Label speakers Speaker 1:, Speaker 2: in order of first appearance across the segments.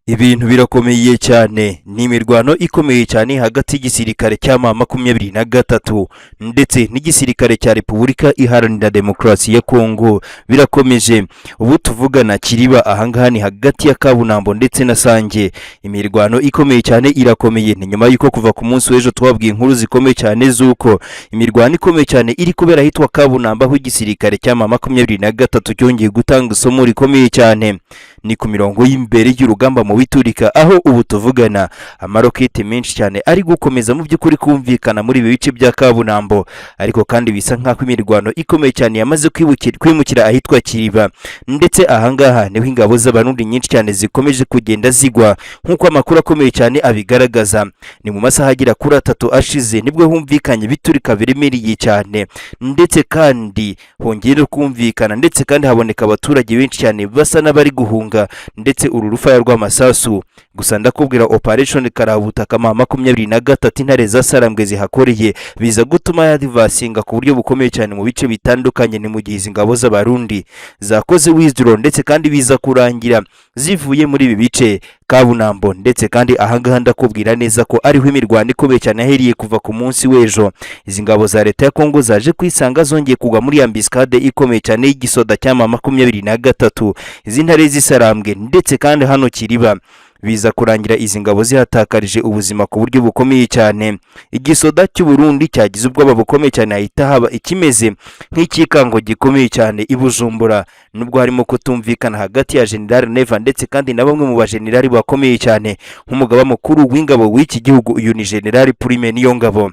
Speaker 1: Ibintu birakomeye cyane, ni imirwano ikomeye cyane hagati y'igisirikare cya M23 ndetse n'igisirikare cya Repubulika Iharanira Demokarasi ya Kongo. Birakomeje, ubu tuvugana Kiriba ahangaha ni hagati ya Kabunambo ndetse na Sange. Imirwano ikomeye cyane irakomeye, ni nyuma yuko kuva ku munsi w'ejo twabwiye inkuru zikomeye cyane zuko imirwano ikomeye cyane iri kubera hitwa Kabunambo, aho igisirikare cya M23 cyongeye gutanga isomo rikomeye cyane. Ni ku mirongo y'imbere y'urugamba mu biturika, aho ubu tuvugana amarokete menshi cyane ari gukomeza mu by'ukuri kumvikana muri ibi bice bya Kabunambo, ariko kandi bisa nk'aho imirwano ikomeye cyane yamaze kwimukira ahitwa Kiriba, ndetse ahangaha niho ingabo z'abarundi nyinshi cyane zikomeje kugenda zigwa nk'uko amakuru akomeye cyane abigaragaza. Ni mu masaha agera kuri 3 ashize nibwo humvikanye biturika biremereye cyane, ndetse kandi hongera kumvikana, ndetse kandi haboneka abaturage benshi cyane basa n'abari guhunga ndetse uru rufaya rw'amasasu. Gusa ndakubwira operation Karabutaka M23 intare za Sarambwe zihakoreye biza gutuma yadivasinga ku buryo bukomeye cyane mu bice bitandukanye. Ni mu gihe ingabo z'abarundi zakoze withdraw, ndetse kandi biza kurangira zivuye muri ibi bice Kabunambo, ndetse kandi ahangaha ndakubwira neza ko ariho imirwano ikomeye cyane aheriye kuva ku munsi w'ejo. Izi ngabo za leta ya Kongo zaje kwisanga zongeye kugwa muri ambiscade ikomeye cyane y'igisoda cya M23. Izi ntare z'Isarambwe ndetse kandi hano Kiriba biza kurangira izi ngabo zihatakarije ubuzima ku buryo bukomeye cyane. Igisoda cy'u Burundi cyagize ubwoba bukomeye cyane, ahita haba ikimeze nk'ikikango gikomeye cyane i Bujumbura, nubwo harimo kutumvikana hagati ya General Neva ndetse kandi na bamwe mu bajenerali bakomeye cyane nk'umugaba mukuru w'ingabo w'iki gihugu. Uyu ni General Prime Niyongabo,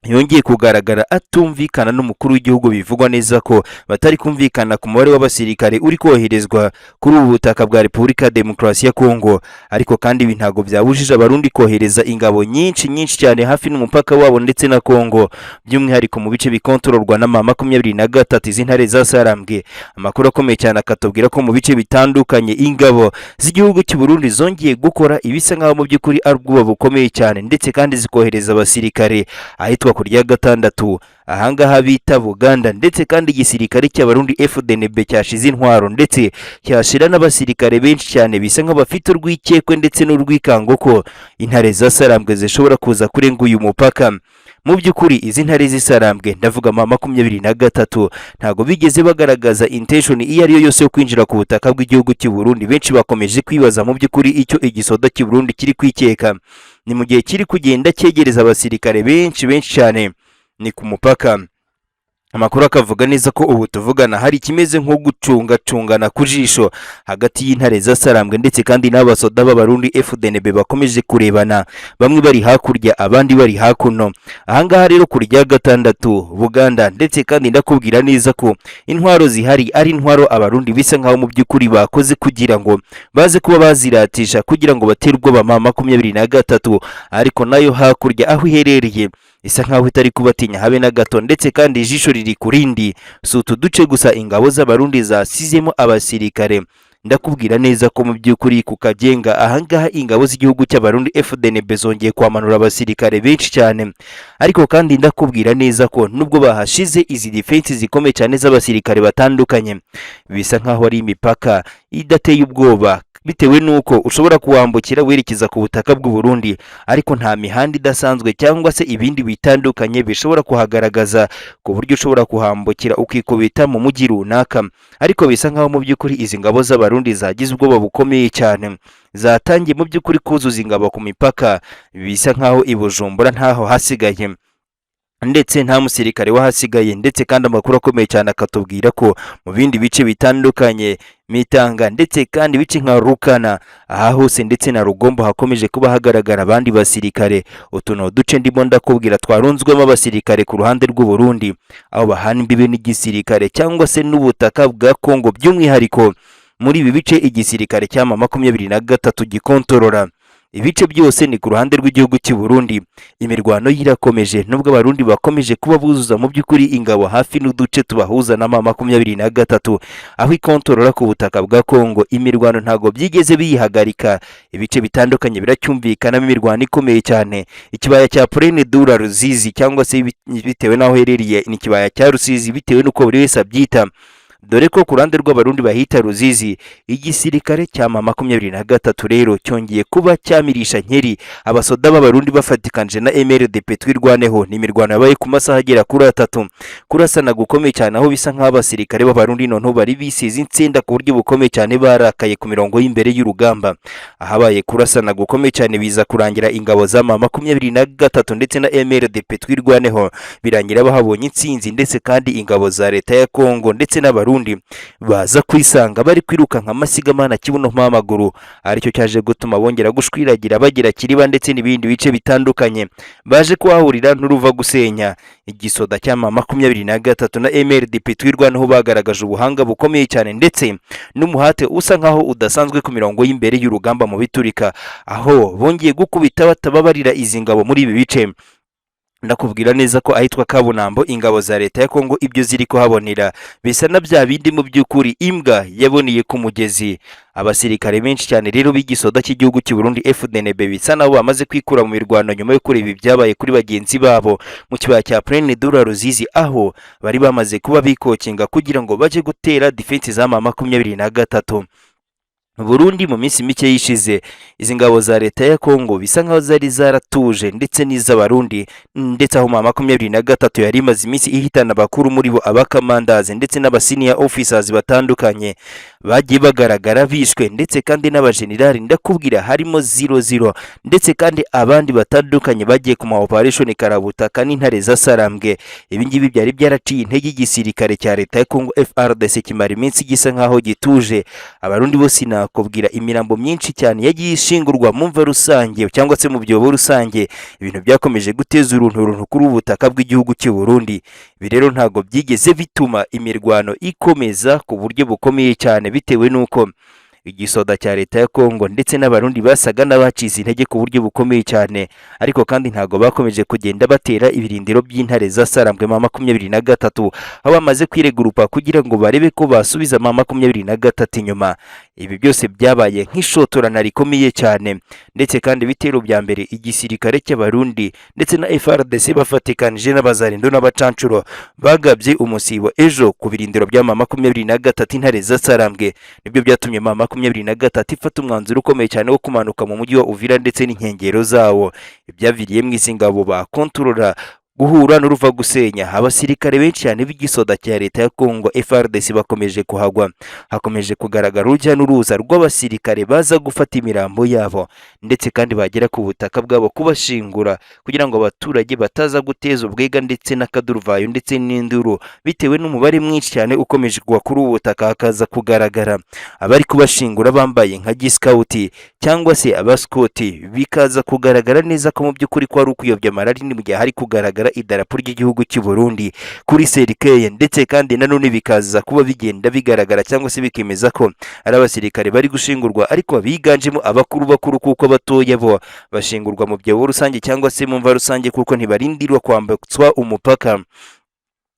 Speaker 1: yongeye kugaragara atumvikana n'umukuru w'igihugu. Bivugwa neza ko batari kumvikana ku mubare w'abasirikare uri koherezwa kuri ubu butaka bwa Repubulika Demokarasi ya Kongo, ariko kandi ibi ntago byabujije abarundi kohereza ingabo nyinshi cyane hafi n'umupaka wabo ndetse na Kongo, by'umwihariko mu bice bikontororwa na M23 izi ntare za Sarambwe. Amakuru akomeye cyane akatubwira ko mu bice bitandukanye ingabo z'igihugu cy'u Burundi zongeye gukora ibisa nk'aho mu by'ukuri ari ubwoba bukomeye cyane, ndetse kandi zikohereza abasirikare ahitwa kurya gatandatu ahangaha bita Buganda, ndetse kandi igisirikare cy'abarundi FDNB cyashize intwaro ndetse cyashira n'abasirikare benshi cyane bisa nk'abafite urwikekwe ndetse n'urwikango ko intare za Sarambwe zishobora kuza kurenga uyu mupaka. Mu by'ukuri izi ntare z'Isarambwe, ndavuga M23, ntago bigeze bagaragaza intention iyo ari yo yose yo kwinjira ku butaka bw'igihugu cy'u Burundi. Benshi bakomeje kwibaza mu by'ukuri icyo igisoda cy'u Burundi kiri kwikeka. Ni mu gihe kiri kugenda cyegereza abasirikare benshi cyane ni ku mupaka. Amakuru akavuga neza ko ubu tuvugana hari kimeze nko gucungana ku jisho hagati y'intare za Sarambwe ndetse kandi n'abasoda b'abarundi FDNB bakomeje kurebana, bamwe bari hakurya abandi bari hakuno. Ahangaha rero kurya gatandatu Buganda, ndetse kandi ndakubwira neza ko intwaro zihari ari intwaro abarundi bisa nkaho mu by'ukuri bakoze kugira ngo baze kuba baziratisha kugira ngo batere ubwoba M23, ariko nayo hakurya aho iherereye isa nkaho itari kubatinya habe na gato, ndetse kandi ijisho riri kurindi. Si utu duce gusa ingabo z'abarundi zasizemo abasirikare, ndakubwira neza ko mu by'ukuri ku Kagenga ahangaha ingabo z'igihugu cy'abarundi FDNB zongeye kwamanura abasirikare benshi cyane, ariko kandi ndakubwira neza ko nubwo bahashize izi defense zikomeye cyane z'abasirikare batandukanye, bisa nkaho ari imipaka idateye ubwoba, bitewe nuko ushobora kuwambukira werekeza ku butaka bw'u Burundi, ariko nta mihanda idasanzwe cyangwa se ibindi bitandukanye bishobora kuhagaragaza ku buryo ushobora kuhambukira ukikubita mu mujyi runaka. Ariko bisa nkaho mu by'ukuri izi ngabo z'abarundi zagize ubwoba bukomeye cyane, zatangiye mu by'ukuri kuzuza ingabo ku mipaka. Bisa nkaho i Bujumbura ntaho hasigaye, ndetse nta musirikare wahasigaye, ndetse kandi amakuru akomeye cyane akatubwira ko mu bindi bice bitandukanye Mitanga ndetse kandi bice nka Rukana aha hose ndetse na Rugombo hakomeje kuba hagaragara abandi basirikare. Utu no duce ndimo ndakubwira twarunzwemo abasirikare ku ruhande rw'u Burundi, aho bahana imbibe n'igisirikare cyangwa se n'ubutaka bwa Kongo, by'umwihariko muri ibi bice igisirikare cya M23 gikontorora. Ibice byose ni ku ruhande rw'igihugu cy'u Burundi. Imirwano yirakomeje nubwo abarundi bakomeje kuba buzuza mu by'ukuri ingabo hafi n'uduce tubahuza na M23, aho ikontorora ku butaka bwa Kongo. Imirwano ntago byigeze biyihagarika, ibice bitandukanye biracyumvikanamo imirwano ikomeye cyane. Ikibaya cya Plaine du Ruzizi cyangwa se bitewe naho hereriye ni ikibaya cya Rusizi bitewe nuko buri wese abyita, dore ko ku ruhande rw'abarundi bahita Ruzizi igisirikare cya M23 rero cyongeye kuba cyamirisha nkeri abasoda b'abarundi bafatikanije na MRDP twirwaneho. Ni imirwano yabaye ku masaha agera kuri 3 kurasana gukomeye cyane, aho bisa nk'aho abasirikare b'abarundi noneho bari bisize insinda ku buryo bukomeye cyane, barakaye ku mirongo y'imbere y'urugamba. Ahabaye kurasana gukomeye cyane biza kurangira ingabo za M23 ndetse na MRDP twirwaneho birangira bahabonye intsinzi, ndetse kandi ingabo za leta ya Kongo ndetse n'abarundi baza kwisanga bari kwiruka nka masigamana kibuno mpamaguru, aricyo cyaje gutuma bongera gushwiragira bagira Kiriba ndetse n'ibindi bice bitandukanye. Baje kuhahurira n'uruva gusenya. Igisoda cya M23 na MRDP twirwaneho bagaragaje ubuhanga bukomeye cyane ndetse n'umuhate usa nkaho udasanzwe ku mirongo y'imbere y'urugamba mu biturika, aho bongeye gukubita batababarira izi ngabo muri ibi bice. Ndakubwira neza ko ahitwa Kabunambo ingabo za leta ya Kongo ibyo ziri kuhabonera bisa na bya bindi mu by'ukuri imbwa yaboniye ku mugezi. Abasirikare benshi cyane rero b'igisoda cy'igihugu cy'u Burundi FDNB bisa nabo bamaze kwikura mu mirwano nyuma yo kureba ibyabaye kuri bagenzi babo mu kibaya cya Plaine de la Ruzizi, aho bari bamaze kuba bikokinga kugira ngo baje gutera defense za M23. Burundi mu minsi mike yishize izi ngabo za leta ya Kongo bisa nkaho zari zaratuje ndetse n'iz'abarundi, ndetse aho M23 yari imaze iminsi ihitana bakuru muri bo abakamandaze ndetse n'abasenior officers batandukanye bagiye bagaragara bishwe, ndetse kandi n'abajenerali ndakubwira harimo 00 ndetse kandi abandi batandukanye bagiye ku ma operation Karabutaka n'intare za Sarambwe. Ibi ngibi byari byaraciye intege igisirikare cya leta ya Kongo FARDC kimara iminsi gisa nkaho gituje. Abarundi bose nakubwira imirambo myinshi cyane yagiye ishingurwa mu mva rusange cyangwa se mu byobo rusange. Ibintu byakomeje guteza urunturuntu kuri ubutaka bw'igihugu cy'u Burundi. Ibi rero ntago byigeze bituma imirwano ikomeza ku buryo bukomeye cyane, bitewe nuko igisoda cya leta ya Kongo ndetse n'abarundi basaga n'abacize intege ku buryo bukomeye cyane, ariko kandi ntago bakomeje kugenda batera ibirindiro by'intare za Sarambwe M23, aho bamaze kwiregurupa kugira ngo barebe ko basubiza M23 inyuma. Ibi byose byabaye nk'ishotorana rikomeye cyane, ndetse kandi bitero bya mbere igisirikare cy'abarundi ndetse na FARDC bafatikanije n'abazarindo n'abacancuro bagabye umusibo ejo ku birindiro bya M23 intare za Sarambwe. Nibyo byatumye M23 ifata umwanzuro ukomeye cyane wo kumanuka mu mujyi wa Uvira ndetse n'inkengero zawo. Ibyaviriye mu izi ngabo bakontorora guhura n'uruva gusenya. Abasirikare benshi cyane b'igisoda cya leta ya Kongo FARDC bakomeje kuhagwa. Hakomeje kugaragara urujya n'uruza rw'abasirikare baza gufata imirambo yabo, ndetse kandi bagera ku butaka bwabo kubashingura kugira ngo abaturage bataza guteza ubwega ndetse n'akaduruvayo ndetse n'induru, bitewe n'umubare mwinshi cyane ukomeje kuba kuri ubu butaka. Hakaza kugaragara abari kubashingura bambaye nka giscouti cyangwa se abaskoti, bikaza kugaragara neza ko mu by'ukuri ko ari ukuyobya amarari mu gihe hari kugaragara idarapo ry'igihugu cy'u Burundi kuri serikeye, ndetse kandi nanone bikaza kuba bigenda bigaragara cyangwa se bikemeza ko ari abasirikare bari gushingurwa, ariko biganjemo bakuru kuko batoya bo bashingurwa mu byobo rusange cyangwa se mu mva rusange kuko ntibarindirwa kwambutswa umupaka.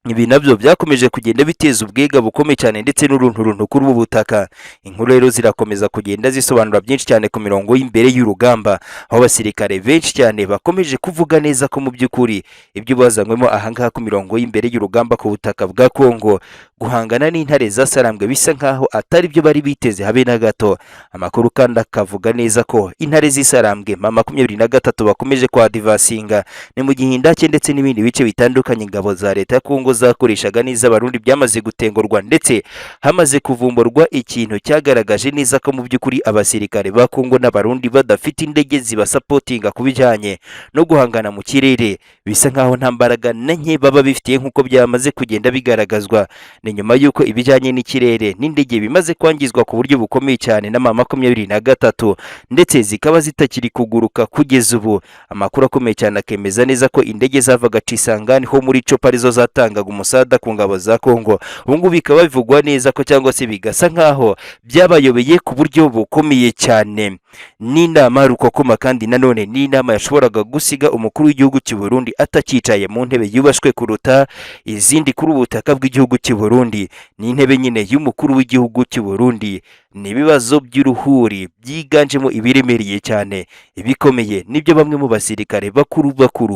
Speaker 1: Ibi nabyo byakomeje kugenda biteza ubwega bukomeye cyane ndetse n'urunturuntu kuri ubu butaka. Inkuru rero zirakomeza kugenda zisobanura byinshi cyane ku mirongo y'imbere y'urugamba, aho abasirikare benshi cyane bakomeje kuvuga neza ko mu by'ukuri ibyo bazanywemo ahangaha ku mirongo y'imbere y'urugamba ku butaka bwa Kongo guhangana n'intare za Sarambwe bisa nkaho atari byo bari biteze habe na gato. Amakuru kandi akavuga neza ko intare z'Isarambwe M23 bakomeje kwa divasinga ni mu gihindake ndetse n'ibindi bice bitandukanye ingabo za leta ya Kongo zakoreshaga neza abarundi byamaze gutengurwa, ndetse hamaze kuvumburwa ikintu cyagaragaje neza ko mu by'ukuri abasirikare ba Kongo n'abarundi badafite indege zibasapotinga kubijyanye no guhangana mu kirere. Bisa nkaho nta mbaraga nke baba bifitiye nk'uko byamaze kugenda bigaragazwa. Ni nyuma y'uko ibijyanye n'ikirere n'indege bimaze kwangizwa ku buryo bukomeye cyane na M23, ndetse zikaba zitakiri kuguruka kugeza ubu. Amakuru akomeye cyane akemeza neza ko indege zavaga Cisangani ho muri Copa arizo zatangaga umusada ku ngabo za Kongo. Ubu ngubu bikaba bivugwa neza ko cyangwa se bigasa nkaho byabayobeye ku buryo bukomeye cyane. N'inama rukokoma kandi nanone n'inama yashoboraga gusiga umukuru w'igihugu cy'u Burundi atakicaye mu ntebe yubashwe kuruta izindi kuri ubutaka bw'igihugu cy'u Burundi. Ni intebe nyine y'umukuru w'igihugu cy'u Burundi. Ni ibibazo by'uruhuri byiganjemo ibiremereye cyane ibikomeye, nibyo bamwe mu basirikare bakuru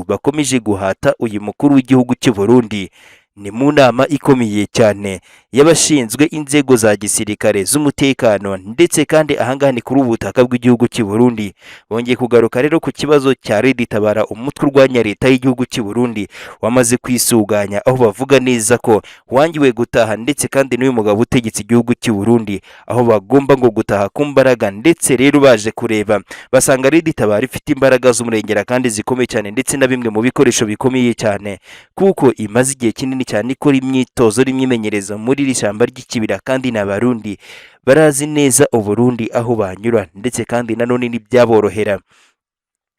Speaker 1: bakomeje guhata uyu mukuru w'igihugu cy'u Burundi. ni mu nama ikomeye cyane y'abashinzwe inzego za gisirikare z'umutekano, ndetse kandi ahangaha ni kuri ubutaka bw'igihugu cy'u Burundi. Bongeye kugaruka rero ku kibazo cya Red Tabara, umutwe urwanya leta y'igihugu cy'u Burundi wamaze kwisuganya, aho bavuga neza ko wangiwe gutaha, ndetse kandi n'uyu mugabo utegetse igihugu cy'u Burundi aho bagomba ngo gutaha ku mbaraga. Ndetse rero baje kureba basanga Red Tabara ifite imbaraga z'umurengera kandi zikomeye cyane, ndetse na bimwe mu bikoresho bikomeye cyane, kuko imaze igihe kinini cyane ikora imyitozo n'imyimenyerezo muri iri shyamba ry'ikibira, kandi n'abarundi barazi neza Uburundi aho banyura, ndetse kandi nanone n'ibyaborohera.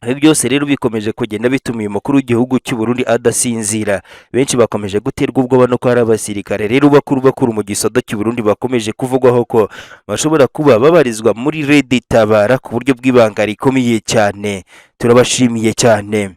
Speaker 1: Ibi byose rero bikomeje kugenda bituma uyu mukuru w'igihugu cy'u Burundi adasinzira. Benshi bakomeje guterwa ubwoba no ko hari abasirikare rero bakuru mu gisoda cy'u Burundi bakomeje kuvugwaho ko bashobora kuba babarizwa muri Red Tabara ku buryo bw'ibanga rikomeye cyane. Turabashimiye cyane.